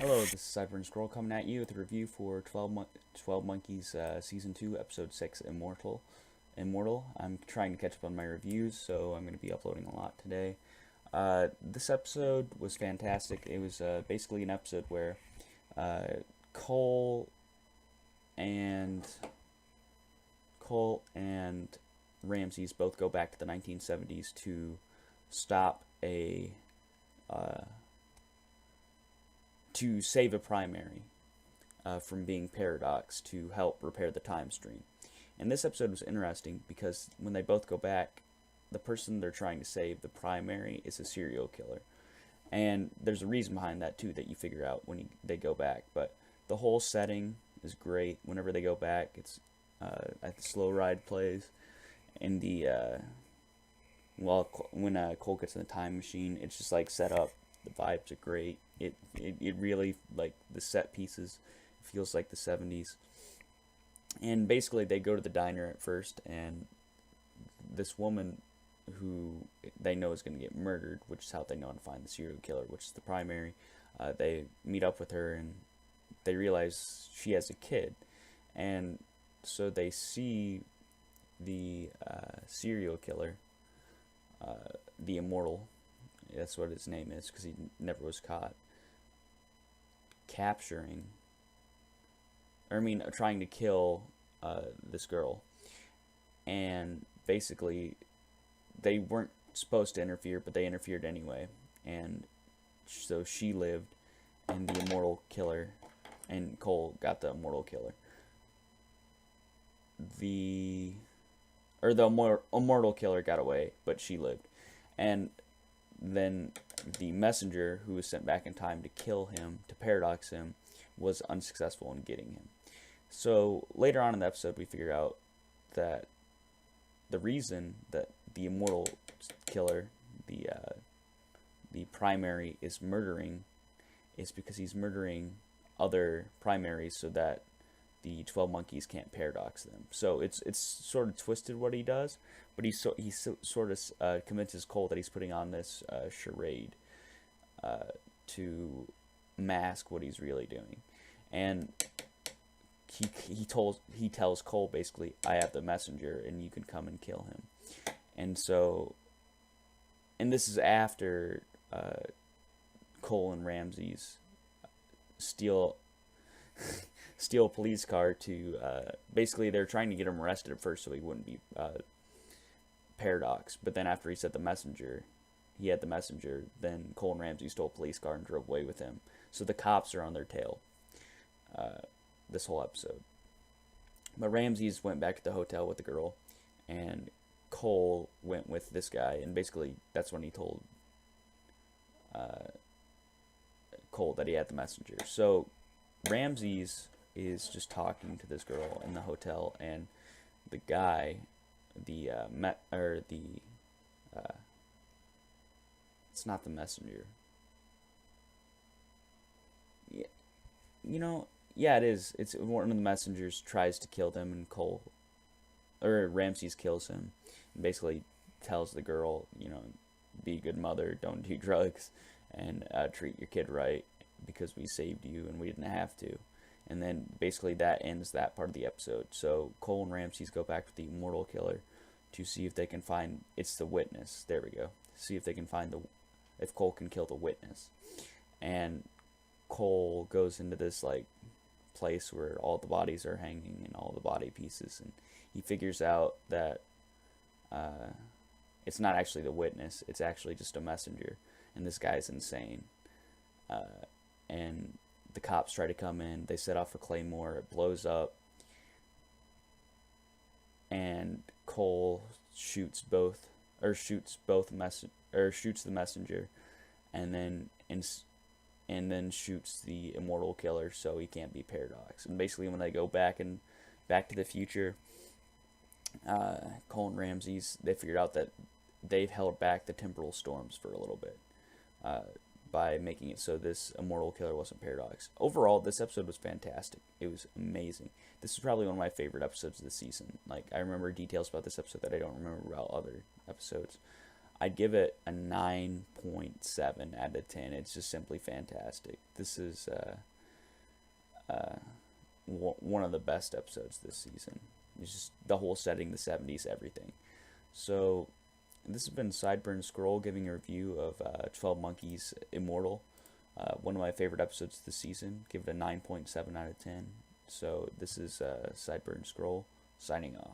Hello, this is Cyber Scroll coming at you with a review for 12 Monkeys Season 2, Episode 6, Immortal. I'm trying to catch up on my reviews, so I'm going to be uploading a lot today. This episode was fantastic. It was basically an episode where uh, Cole and Cole and Ramses both go back to the 1970s to stop uh, to save a primary from being paradox to help repair the time stream. And this episode was interesting because when they both go back, the person they're trying to save, the primary, is a serial killer. And there's a reason behind that too that you figure out when they go back. But the whole setting is great. Whenever they go back, it's at the slow ride plays, and when Cole gets in the time machine, it's just like set up. The vibes are great. It really, like, the set pieces feels like the 70s. And basically they go to the diner at first, and this woman who they know is going to get murdered, which is how they know how to find the serial killer, which is the primary. They meet up with her, and they realize she has a kid, and so they see the serial killer, the Immortal. That's what his name is because he never was caught. Capturing, or I mean, trying to kill this girl, and basically they weren't supposed to interfere, but they interfered anyway, and so she lived, and the immortal killer, and Cole got the immortal killer. The the immortal killer got away, but she lived, and then the messenger who was sent back in time to kill him, to paradox him, was unsuccessful in getting him. So later on in the episode, we figure out that the reason that the immortal killer, the primary, is murdering is because he's murdering other primaries so that the 12 monkeys can't paradox them. So it's sort of twisted what he does, but sort of convinces Cole that he's putting on this charade to mask what he's really doing, and he tells Cole basically, I have the messenger and you can come and kill him. And so, and this is after Cole and Ramses steal steal a police car to basically they're trying to get him arrested at first so he wouldn't be paradox. But then after he had the messenger. Then Cole and Ramsey stole a police car and drove away with him. So the cops are on their tail this whole episode. But Ramses went back to the hotel with the girl, and Cole went with this guy, and basically that's when he told Cole that he had the messenger. So Ramses is just talking to this girl in the hotel, and the guy, the it's not the messenger. Yeah, yeah, it is. It's one of the messengers tries to kill them, and Cole or Ramses kills him, and basically tells the girl, be a good mother, don't do drugs, and treat your kid right because we saved you and we didn't have to. And then basically that ends that part of the episode. So Cole and Ramses go back to the immortal killer to see if they can find, it's the witness. There we go. See if they can find if Cole can kill the witness. And Cole goes into this like place where all the bodies are hanging and all the body pieces, and he figures out that it's not actually the witness, it's actually just a messenger, and this guy's insane. And the cops try to come in, they set off a claymore, it blows up, and Cole shoots the messenger, and then shoots the immortal killer so he can't be paradox. And basically when they go back to the future, Cole and Ramses, they figured out that they've held back the temporal storms for a little bit by making it so this immortal killer wasn't paradox. Overall, this episode was fantastic. It was amazing. This is probably one of my favorite episodes of the season. Like, I remember details about this episode that I don't remember about other episodes. I'd give it a 9.7 out of 10. It's just simply fantastic. This is one of the best episodes this season. It's just the whole setting, the 70s, everything. So, this has been Sideburn Scroll giving a review of 12 Monkeys Immortal. One of my favorite episodes this season. Give it a 9.7 out of 10. So, this is Sideburn Scroll signing off.